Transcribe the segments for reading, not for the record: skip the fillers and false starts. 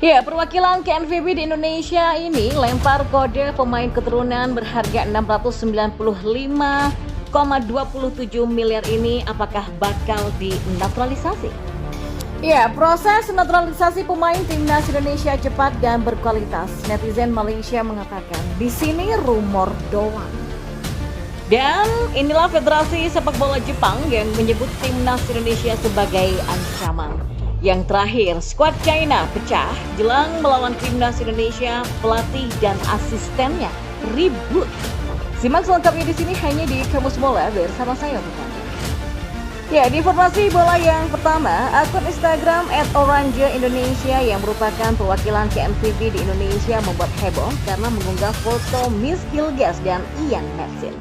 Ya, perwakilan KNVB di Indonesia ini lempar kode pemain keturunan berharga 695,27 miliar ini apakah bakal dinaturalisasi? Ya, proses naturalisasi pemain timnas Indonesia cepat dan berkualitas. Netizen Malaysia mengatakan, di sini rumor doang. Dan inilah Federasi Sepak Bola Jepang yang menyebut timnas Indonesia sebagai ancaman. Yang terakhir, skuad China pecah jelang melawan timnas Indonesia, pelatih dan asistennya ribut. Simak selengkapnya di sini hanya di Kamus Bola bersama saya Bukan. Ya, di informasi bola yang pertama, akun Instagram @orangeindonesia yang merupakan perwakilan KNVB di Indonesia membuat heboh karena mengunggah foto Miss Hilgers dan Ian Madsen.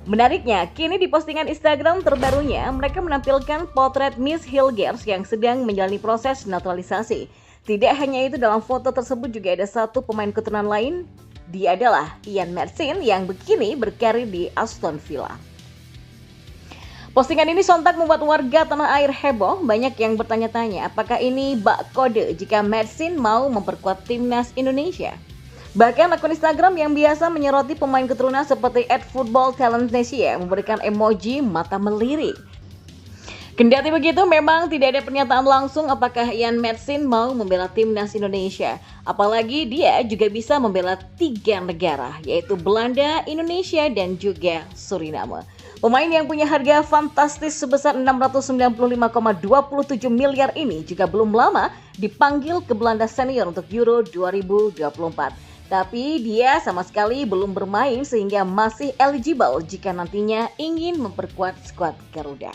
Menariknya, kini di postingan Instagram terbarunya, mereka menampilkan potret Miss Hilgers yang sedang menjalani proses naturalisasi. Tidak hanya itu, dalam foto tersebut juga ada satu pemain keturunan lain. Dia adalah Ian Madsen yang kini berkarir di Aston Villa. Postingan ini sontak membuat warga tanah air heboh. Banyak yang bertanya-tanya, apakah ini bak kode jika Madsen mau memperkuat timnas Indonesia? Bahkan akun Instagram yang biasa menyoroti pemain keturunan seperti @footballtalentnesia memberikan emoji mata melirik. Kendati begitu, memang tidak ada pernyataan langsung apakah Ian Madsen mau membela timnas Indonesia. Apalagi dia juga bisa membela 3 negara, yaitu Belanda, Indonesia, dan juga Suriname. Pemain yang punya harga fantastis sebesar 695,27 miliar ini juga belum lama dipanggil ke Belanda senior untuk Euro 2024. Tapi dia sama sekali belum bermain sehingga masih eligible jika nantinya ingin memperkuat skuad Garuda.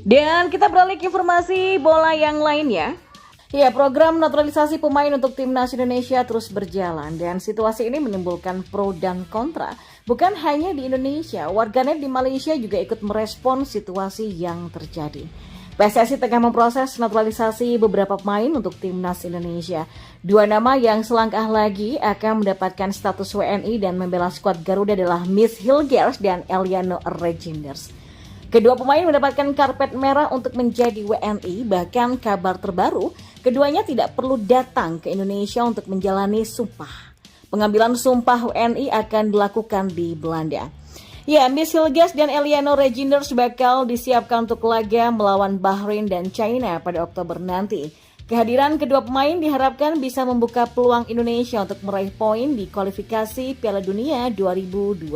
Dan kita beralih ke informasi bola yang lainnya. Ya, program naturalisasi pemain untuk timnas Indonesia terus berjalan dan situasi ini menimbulkan pro dan kontra. Bukan hanya di Indonesia, warganet di Malaysia juga ikut merespon situasi yang terjadi. PSSI tengah memproses naturalisasi beberapa pemain untuk timnas Indonesia. 2 nama yang selangkah lagi akan mendapatkan status WNI dan membela skuad Garuda adalah Miss Hilgers dan Eliano Regenders. Kedua pemain mendapatkan karpet merah untuk menjadi WNI, bahkan kabar terbaru, keduanya tidak perlu datang ke Indonesia untuk menjalani sumpah. Pengambilan sumpah WNI akan dilakukan di Belanda. Ya, Miss Hilgers dan Eliano Regenders bakal disiapkan untuk laga melawan Bahrain dan China pada Oktober nanti. Kehadiran kedua pemain diharapkan bisa membuka peluang Indonesia untuk meraih poin di kualifikasi Piala Dunia 2026.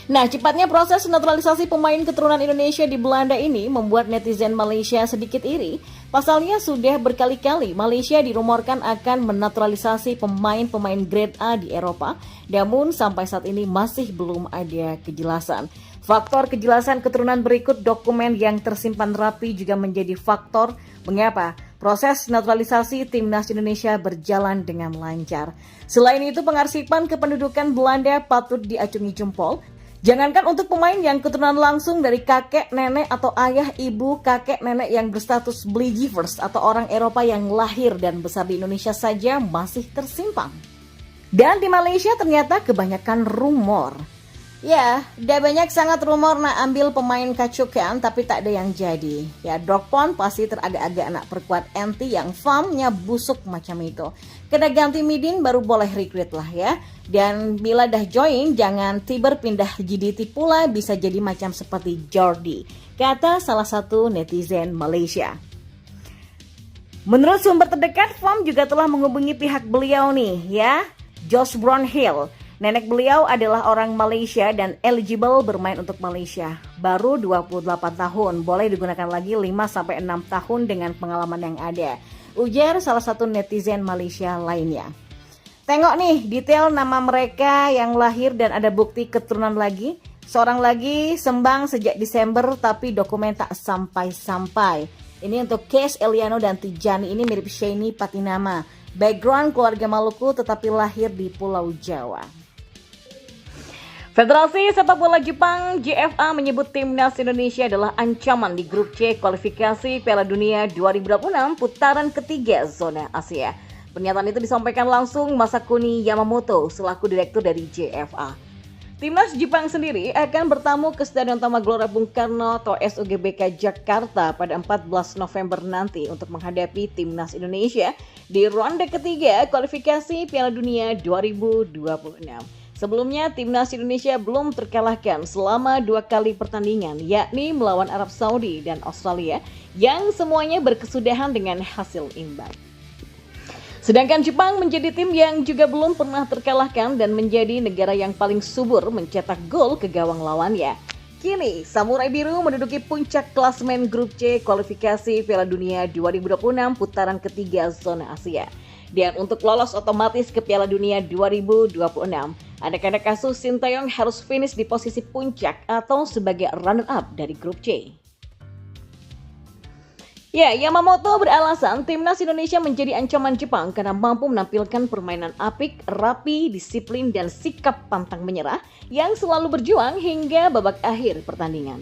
Nah, cepatnya proses naturalisasi pemain keturunan Indonesia di Belanda ini membuat netizen Malaysia sedikit iri. Pasalnya sudah berkali-kali Malaysia dirumorkan akan menaturalisasi pemain-pemain grade A di Eropa, namun sampai saat ini masih belum ada kejelasan. Faktor kejelasan keturunan berikut dokumen yang tersimpan rapi juga menjadi faktor mengapa proses naturalisasi timnas Indonesia berjalan dengan lancar. Selain itu, pengarsipan kependudukan Belanda patut diacungi jempol. Jangankan untuk pemain yang keturunan langsung dari kakek, nenek, atau ayah, ibu, kakek, nenek yang berstatus Belgievers atau orang Eropa yang lahir dan besar di Indonesia saja masih tersimpan. Dan di Malaysia ternyata kebanyakan rumor. Ya, udah banyak sangat rumor nak ambil pemain kacukan tapi tak ada yang jadi. Ya, Dropon pasti teragak-agak nak perkuat anti yang farmnya busuk macam itu. Kena ganti midin baru boleh recruit lah ya. Dan bila dah join jangan tiba pindah GDT pula, bisa jadi macam seperti Jordi, kata salah satu netizen Malaysia. Menurut sumber terdekat, Farm juga telah menghubungi pihak beliau nih ya, Josh Brownhill. Nenek beliau adalah orang Malaysia dan eligible bermain untuk Malaysia. Baru 28 tahun, boleh digunakan lagi 5-6 tahun dengan pengalaman yang ada, ujar salah satu netizen Malaysia lainnya. Tengok nih detail nama mereka yang lahir dan ada bukti keturunan lagi. Seorang lagi sembang sejak Desember tapi dokumen tak sampai-sampai. Ini untuk case Eliano dan Tijani, ini mirip Shani Patinama. Background keluarga Maluku tetapi lahir di Pulau Jawa. Federasi Sepak Bola Jepang JFA menyebut timnas Indonesia adalah ancaman di grup C kualifikasi Piala Dunia 2026 putaran ketiga zona Asia. Pernyataan itu disampaikan langsung Masakuni Yamamoto selaku direktur dari JFA. Timnas Jepang sendiri akan bertamu ke Stadion Utama Gelora Bung Karno atau SUGBK Jakarta pada 14 November nanti untuk menghadapi Timnas Indonesia di ronde ketiga kualifikasi Piala Dunia 2026. Sebelumnya, Timnas Indonesia belum terkalahkan selama 2 kali pertandingan, yakni melawan Arab Saudi dan Australia, yang semuanya berkesudahan dengan hasil imbang. Sedangkan Jepang menjadi tim yang juga belum pernah terkalahkan dan menjadi negara yang paling subur mencetak gol ke gawang lawannya. Kini, Samurai Biru menduduki puncak klasemen Grup C kualifikasi Piala Dunia 2026 putaran ketiga zona Asia. Dan untuk lolos otomatis ke Piala Dunia 2026, anak-anak asuh Sinteyong harus finish di posisi puncak atau sebagai runner-up dari Grup C. Ya, Yamamoto beralasan Timnas Indonesia menjadi ancaman Jepang karena mampu menampilkan permainan apik, rapi, disiplin, dan sikap pantang menyerah yang selalu berjuang hingga babak akhir pertandingan.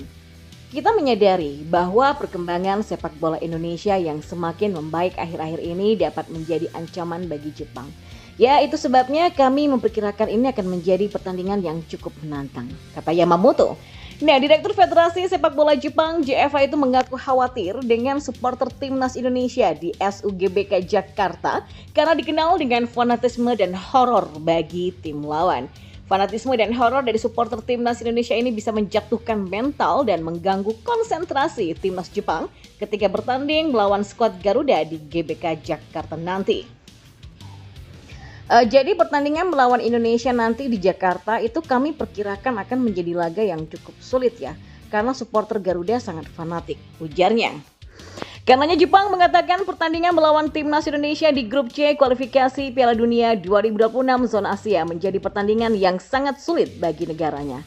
Kita menyadari bahwa perkembangan sepak bola Indonesia yang semakin membaik akhir-akhir ini dapat menjadi ancaman bagi Jepang. Ya, itu sebabnya kami memperkirakan ini akan menjadi pertandingan yang cukup menantang, kata Yamamoto. Nah, Direktur Federasi Sepak Bola Jepang JFA itu mengaku khawatir dengan supporter Timnas Indonesia di SUGBK Jakarta karena dikenal dengan fanatisme dan horor bagi tim lawan. Fanatisme dan horor dari supporter Timnas Indonesia ini bisa menjatuhkan mental dan mengganggu konsentrasi Timnas Jepang ketika bertanding melawan skuad Garuda di GBK Jakarta nanti. Jadi pertandingan melawan Indonesia nanti di Jakarta itu kami perkirakan akan menjadi laga yang cukup sulit ya, karena supporter Garuda sangat fanatik, ujarnya. Karenanya Jepang mengatakan pertandingan melawan Timnas Indonesia di Grup C kualifikasi Piala Dunia 2026 zona Asia menjadi pertandingan yang sangat sulit bagi negaranya.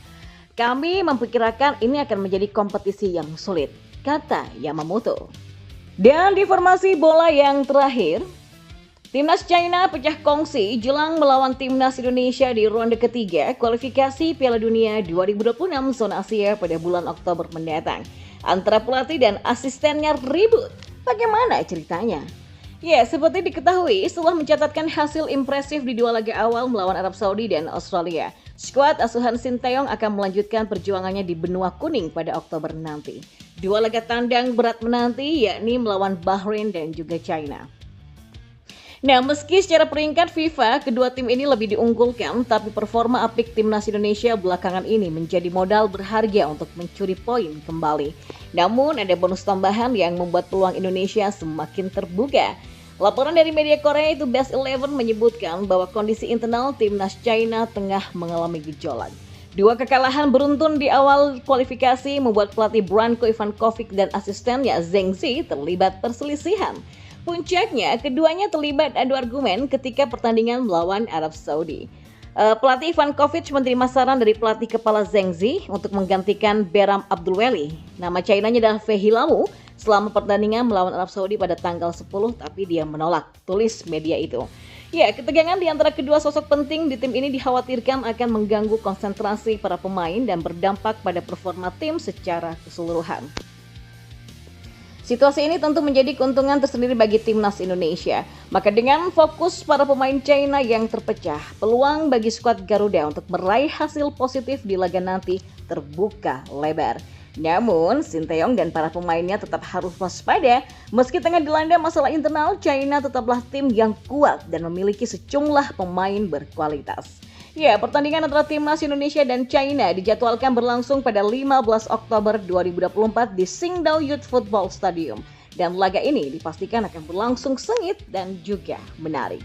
Kami memperkirakan ini akan menjadi kompetisi yang sulit, kata Yamamoto. Dan di informasi bola yang terakhir, Timnas China pecah kongsi jelang melawan Timnas Indonesia di ronde ketiga kualifikasi Piala Dunia 2026 zona Asia pada bulan Oktober mendatang. Antara pelatih dan asistennya ribut. Bagaimana ceritanya? Ya, seperti diketahui setelah mencatatkan hasil impresif di 2 laga awal melawan Arab Saudi dan Australia, skuad asuhan Sinteyong akan melanjutkan perjuangannya di benua kuning pada Oktober nanti. 2 laga tandang berat menanti yakni melawan Bahrain dan juga China. Nah, meski secara peringkat FIFA kedua tim ini lebih diunggulkan, tapi performa apik Timnas Indonesia belakangan ini menjadi modal berharga untuk mencuri poin kembali. Namun ada bonus tambahan yang membuat peluang Indonesia semakin terbuka. Laporan dari media Korea itu Best 11 menyebutkan bahwa kondisi internal Timnas China tengah mengalami gejolak. 2 kekalahan beruntun di awal kualifikasi membuat pelatih Branko Ivankovic dan asistennya Zheng Zi terlibat perselisihan. Puncaknya, keduanya terlibat adu argumen ketika pertandingan melawan Arab Saudi. Pelatih Ivankovic menerima saran dari pelatih kepala Zheng Zi untuk menggantikan Beram Abdulweli. Nama China-nya adalah Fei Lamu selama pertandingan melawan Arab Saudi pada tanggal 10, tapi dia menolak, tulis media itu. Ya, ketegangan di antara kedua sosok penting di tim ini dikhawatirkan akan mengganggu konsentrasi para pemain dan berdampak pada performa tim secara keseluruhan. Situasi ini tentu menjadi keuntungan tersendiri bagi Timnas Indonesia. Maka dengan fokus para pemain China yang terpecah, peluang bagi skuad Garuda untuk meraih hasil positif di laga nanti terbuka lebar. Namun, Sinteyong dan para pemainnya tetap harus waspada. Meski tengah dilanda masalah internal, China tetaplah tim yang kuat dan memiliki sejumlah pemain berkualitas. Ya, pertandingan antara Timnas Indonesia dan China dijadwalkan berlangsung pada 15 Oktober 2024 di Qingdao Youth Football Stadium. Dan laga ini dipastikan akan berlangsung sengit dan juga menarik.